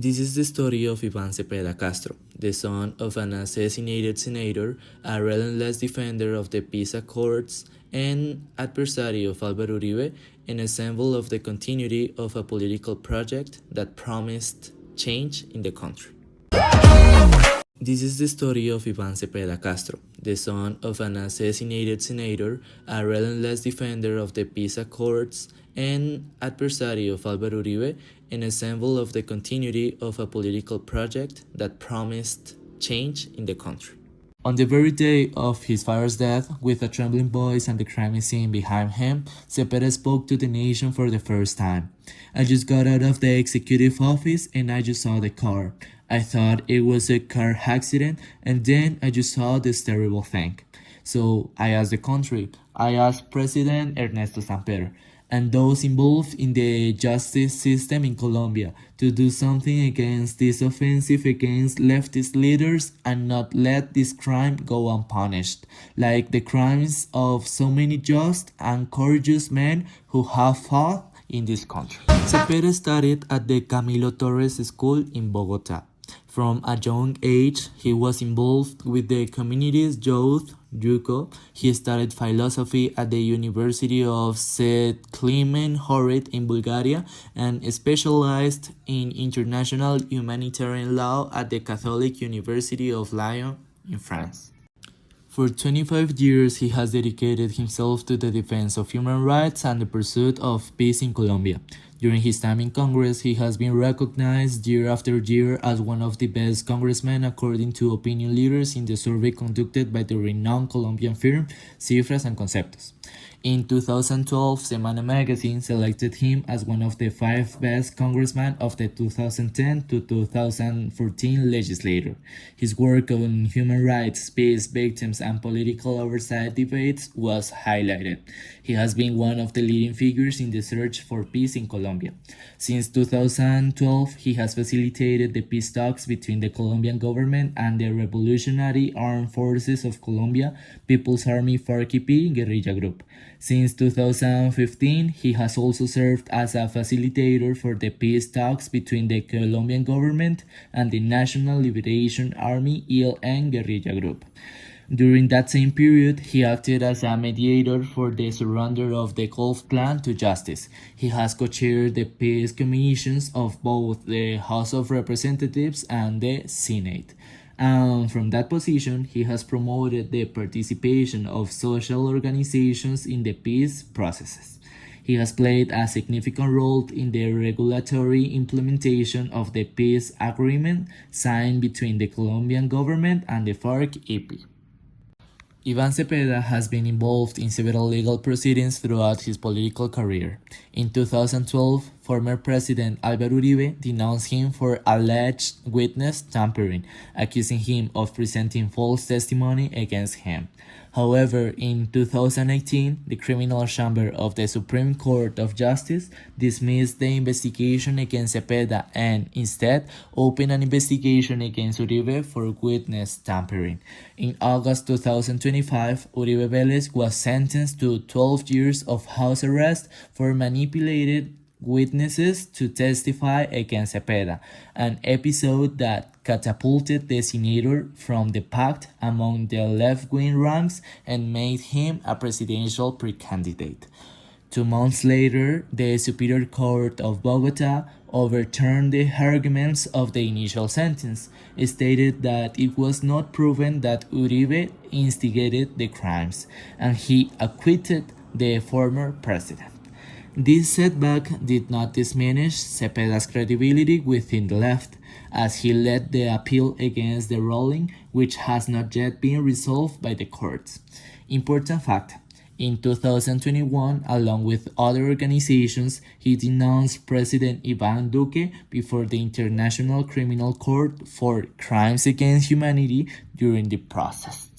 This is the story of Ivan Cepeda Castro, the son of an assassinated senator, a relentless defender of the peace accords, and adversary of Álvaro Uribe, and a symbol of the continuity of a political project that promised change in the country. This is the story of Ivan Cepeda Castro, the son of an assassinated senator, a relentless defender of the peace accords, and adversary of Álvaro Uribe, and a symbol of the continuity of a political project that promised change in the country. On the very day of his father's death, with a trembling voice and the crime scene behind him, Cepeda spoke to the nation for the first time. "I just got out of the executive office and I just saw the car. I thought it was a car accident and then I just saw this terrible thing. So I asked the country, I asked President Ernesto Samper, and those involved in the justice system in Colombia to do something against this offensive against leftist leaders and not let this crime go unpunished, like the crimes of so many just and courageous men who have fought in this country." Cepeda studied at the Camilo Torres School in Bogota. From a young age, he was involved with the community's youth JUCO. He studied philosophy at the University of St. Clement Ohrid in Bulgaria and specialized in international humanitarian law at the Catholic University of Lyon in France. For 25 years, he has dedicated himself to the defense of human rights and the pursuit of peace in Colombia. During his time in Congress, he has been recognized year after year as one of the best congressmen according to opinion leaders in the survey conducted by the renowned Colombian firm Cifras and Conceptos. In 2012, Semana magazine selected him as one of the 5 best congressmen of the 2010 to 2014 legislature. His work on human rights, peace, victims, and political oversight debates was highlighted. He has been one of the leading figures in the search for peace in Colombia. Since 2012, he has facilitated the peace talks between the Colombian government and the Revolutionary Armed Forces of Colombia, People's Army FARC-EP guerrilla group. Since 2015, he has also served as a facilitator for the peace talks between the Colombian government and the National Liberation Army ELN guerrilla group. During that same period, he acted as a mediator for the surrender of the Gulf clan to justice. He has co-chaired the peace commissions of both the House of Representatives and the Senate. And from that position, he has promoted the participation of social organizations in the peace processes. He has played a significant role in the regulatory implementation of the peace agreement signed between the Colombian government and the FARC-EP. Ivan Cepeda has been involved in several legal proceedings throughout his political career. In 2012, former President Álvaro Uribe denounced him for alleged witness tampering, accusing him of presenting false testimony against him. However, in 2018, the Criminal Chamber of the Supreme Court of Justice dismissed the investigation against Cepeda and instead opened an investigation against Uribe for witness tampering. In August 2025, Uribe Vélez was sentenced to 12 years of house arrest for manipulated witnesses to testify against Cepeda, an episode that catapulted the senator from the pact among the left-wing ranks and made him a presidential pre-candidate. 2 months later, the Superior Court of Bogota overturned the arguments of the initial sentence, stated that it was not proven that Uribe instigated the crimes, and he acquitted the former president. This setback did not diminish Cepeda's credibility within the left, as he led the appeal against the ruling, which has not yet been resolved by the courts. Important fact: in 2021, along with other organizations, he denounced President Iván Duque before the International Criminal Court for crimes against humanity during the process.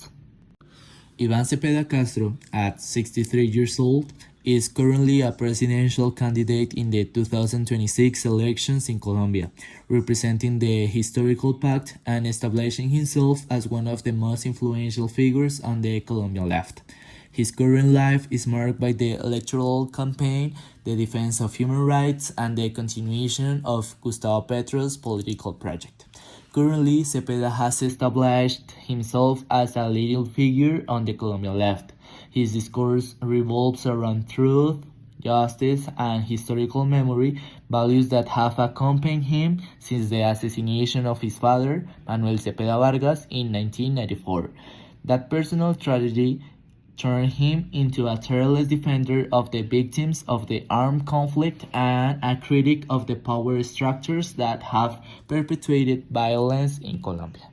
Ivan Cepeda Castro, at 63 years old, is currently a presidential candidate in the 2026 elections in Colombia, representing the historical pact and establishing himself as one of the most influential figures on the Colombian left. His current life is marked by the electoral campaign, the defense of human rights, and the continuation of Gustavo Petro's political project. Currently, Cepeda has established himself as a leading figure on the Colombian left. His discourse revolves around truth, justice, and historical memory, values that have accompanied him since the assassination of his father, Manuel Cepeda Vargas, in 1994. That personal tragedy turned him into a tireless defender of the victims of the armed conflict and a critic of the power structures that have perpetuated violence in Colombia.